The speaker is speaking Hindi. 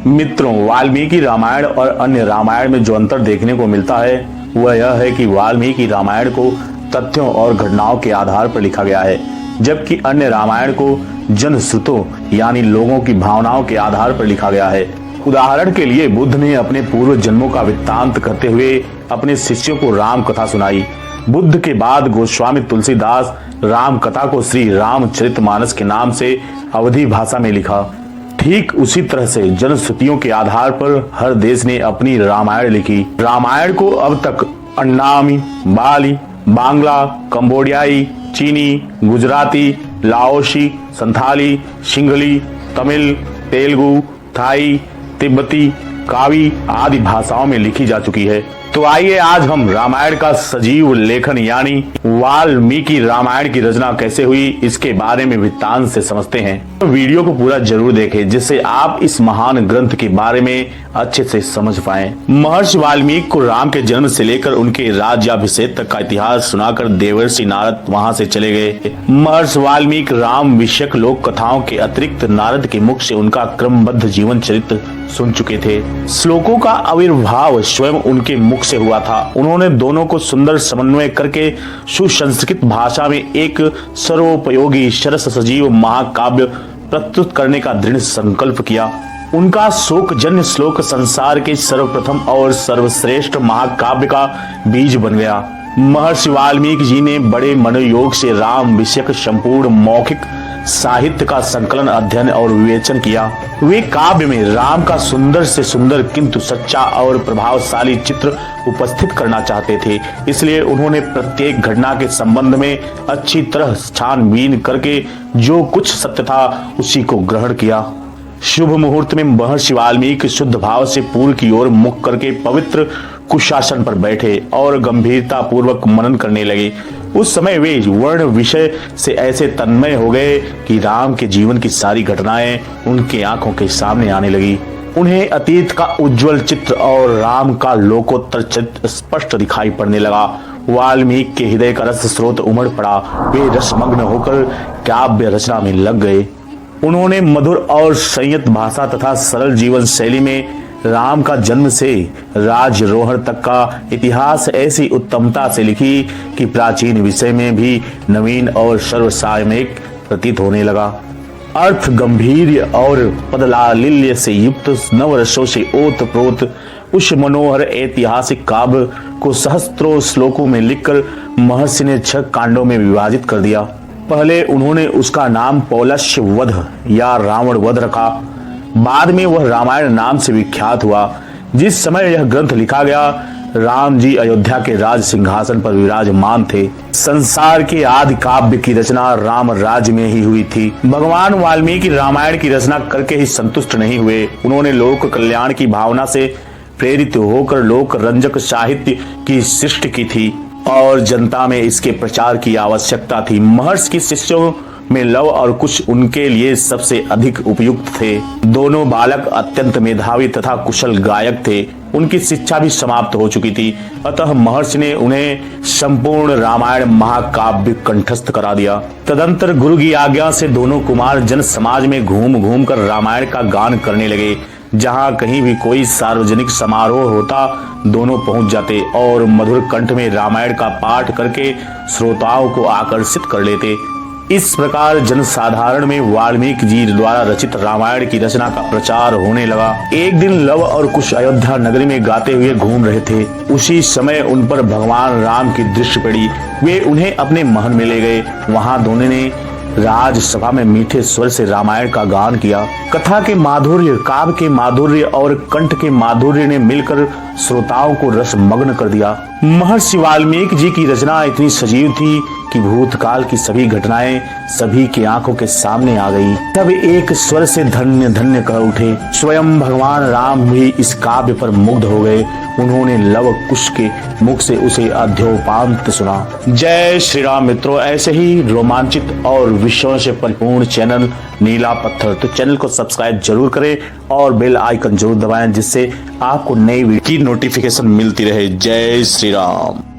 मित्रों, वाल्मीकि रामायण और अन्य रामायण में जो अंतर देखने को मिलता है वह यह है कि वाल्मीकि रामायण को तथ्यों और घटनाओं के आधार पर लिखा गया है, जबकि अन्य रामायण को जनश्रुतों यानी लोगों की भावनाओं के आधार पर लिखा गया है। उदाहरण के लिए बुद्ध ने अपने पूर्व जन्मों का वृत्तांत करते हुए अपने शिष्यों को राम कथा सुनाई। बुद्ध के बाद गोस्वामी तुलसीदास राम कथा को श्री रामचरितमानस के नाम से अवधी भाषा में लिखा। ठीक उसी तरह से जनश्रुतियों के आधार पर हर देश ने अपनी रामायण लिखी। रामायण को अब तक अन्नामी, बाली, बांग्ला, कंबोडियाई, चीनी, गुजराती, लाओसी, संथाली, सिंघली, तमिल, तेलुगु, थाई, तिब्बती, कावी आदि भाषाओं में लिखी जा चुकी है। तो आइए आज हम रामायण का सजीव लेखन यानी वाल्मीकि रामायण की रचना कैसे हुई इसके बारे में वृत्तांत से समझते हैं। तो वीडियो को पूरा जरूर देखें जिससे आप इस महान ग्रंथ के बारे में अच्छे से समझ पाएं। महर्षि वाल्मीकि को राम के जन्म से लेकर उनके राज्याभिषेक तक का इतिहास सुनाकर देवर्षि नारद वहां से चले गए। महर्षि वाल्मीकि राम विषयक लोक कथाओं के अतिरिक्त नारद के मुख से उनका क्रमबद्ध जीवन चरित्र सुन चुके थे। श्लोकों का आविर्भाव स्वयं उनके मुख से हुआ था। उन्होंने दोनों को सुंदर समन्वय करके सुसंस्कृत भाषा में एक सर्वोपयोगी सरस सजीव महाकाव्य प्रस्तुत करने का दृढ़ संकल्प किया। उनका शोकजन्य श्लोक संसार के सर्वप्रथम और सर्वश्रेष्ठ महाकाव्य का बीज बन गया। महर्षि वाल्मीकि जी ने बड़े मनोयोग से राम विषयक संपूर्ण मौखिक साहित्य का संकलन, अध्ययन और विवेचन किया। वे काव्य में राम का सुंदर से सुंदर किंतु सच्चा और प्रभावशाली चित्र उपस्थित करना चाहते थे। इसलिए उन्होंने प्रत्येक घटना के संबंध में अच्छी तरह छानबीन करके जो कुछ सत्य था उसी को ग्रहण किया। शुभ मुहूर्त में महर्षि वाल्मीकि शुद्ध भाव से पूर्व की ओर मुख करके पवित्र कुशासन पर बैठे और गंभीरता पूर्वक मनन करने लगे। उस समय वे वर्ण विषय से ऐसे तन्मय हो गए कि राम के जीवन की सारी घटनाएं उनकी आंखों के सामने आने लगी। उन्हें अतीत का उज्जवल चित्र और राम का लोकोत्तर चित्र स्पष्ट दिखाई पड़ने लगा। वाल्मीकि के हृदय का रस स्रोत उमड़ पड़ा। वे रसमग्न होकर काव्य रचना में लग गए। उन्होंने मधुर और संयत भाषा तथा सरल जीवन शैली में राम का जन्म से राजरोहण तक का इतिहास ऐसी उत्तमता से लिखी कि प्राचीन विषय में भी नवीन और सर्वसामयिक प्रतीत होने लगा। अर्थ गंभीर और पदलालिल्य से युक्त नवरसों से ओतप्रोत उस मनोहर ऐतिहासिक काव्य को सहस्त्रों श्लोकों में लिखकर महर्षि ने 6 कांडों में विभाजित कर दिया। पहले उन्होंने उसका नाम पौलस्य वध या रावण वध रखा। बाद में वह रामायण नाम से विख्यात हुआ। जिस समय यह ग्रंथ लिखा गया राम जी अयोध्या के राज सिंहासन पर विराजमान थे। संसार के आदि काव्य की रचना राम राज्य में ही हुई थी। भगवान वाल्मीकि रामायण की रचना करके ही संतुष्ट नहीं हुए। उन्होंने लोक कल्याण की भावना से प्रेरित होकर लोक रंजक साहित्य की सृष्टि की थी और जनता में इसके प्रचार की आवश्यकता थी। महर्षि के शिष्यों में लव और कुश उनके लिए सबसे अधिक उपयुक्त थे। दोनों बालक अत्यंत मेधावी तथा कुशल गायक थे। उनकी शिक्षा भी समाप्त हो चुकी थी, अतः महर्षि ने उन्हें संपूर्ण रामायण महाकाव्य कंठस्थ करा दिया। तदंतर गुरु की आज्ञा से दोनों कुमार जन समाज में घूम घूम कर रामायण का गान करने लगे। जहाँ कहीं भी कोई सार्वजनिक समारोह होता दोनों पहुंच जाते और मधुर कंठ में रामायण का पाठ करके श्रोताओं को आकर्षित कर लेते। इस प्रकार जनसाधारण में वाल्मीकि जी द्वारा रचित रामायण की रचना का प्रचार होने लगा। एक दिन लव और कुश अयोध्या नगरी में गाते हुए घूम रहे थे। उसी समय उन पर भगवान राम की दृष्टि पड़ी। वे उन्हें अपने महल में ले गए। वहां दोनों ने राजसभा में मीठे स्वर से रामायण का गान किया। कथा के माधुर्य, काव्य के माधुर्य और कंठ के माधुर्य ने मिलकर श्रोताओं को रसमग्न कर दिया। महर्षि वाल्मीकि जी की रचना इतनी सजीव थी कि भूतकाल की सभी घटनाएं सभी की आंखों के सामने आ गई। तब एक स्वर से धन्य धन्य कह उठे। स्वयं भगवान राम भी इस काव्य पर मुग्ध हो गए। उन्होंने लव कुश के मुख से उसे अध्योपांत सुना। जय श्री राम। मित्रों, ऐसे ही रोमांचित और विषयों से परिपूर्ण चैनल नीला पत्थर, तो चैनल को सब्सक्राइब जरूर करें और बेल आइकन जरूर दबाएं जिससे आपको नई वीडियो की नोटिफिकेशन मिलती रहे। जय श्री राम।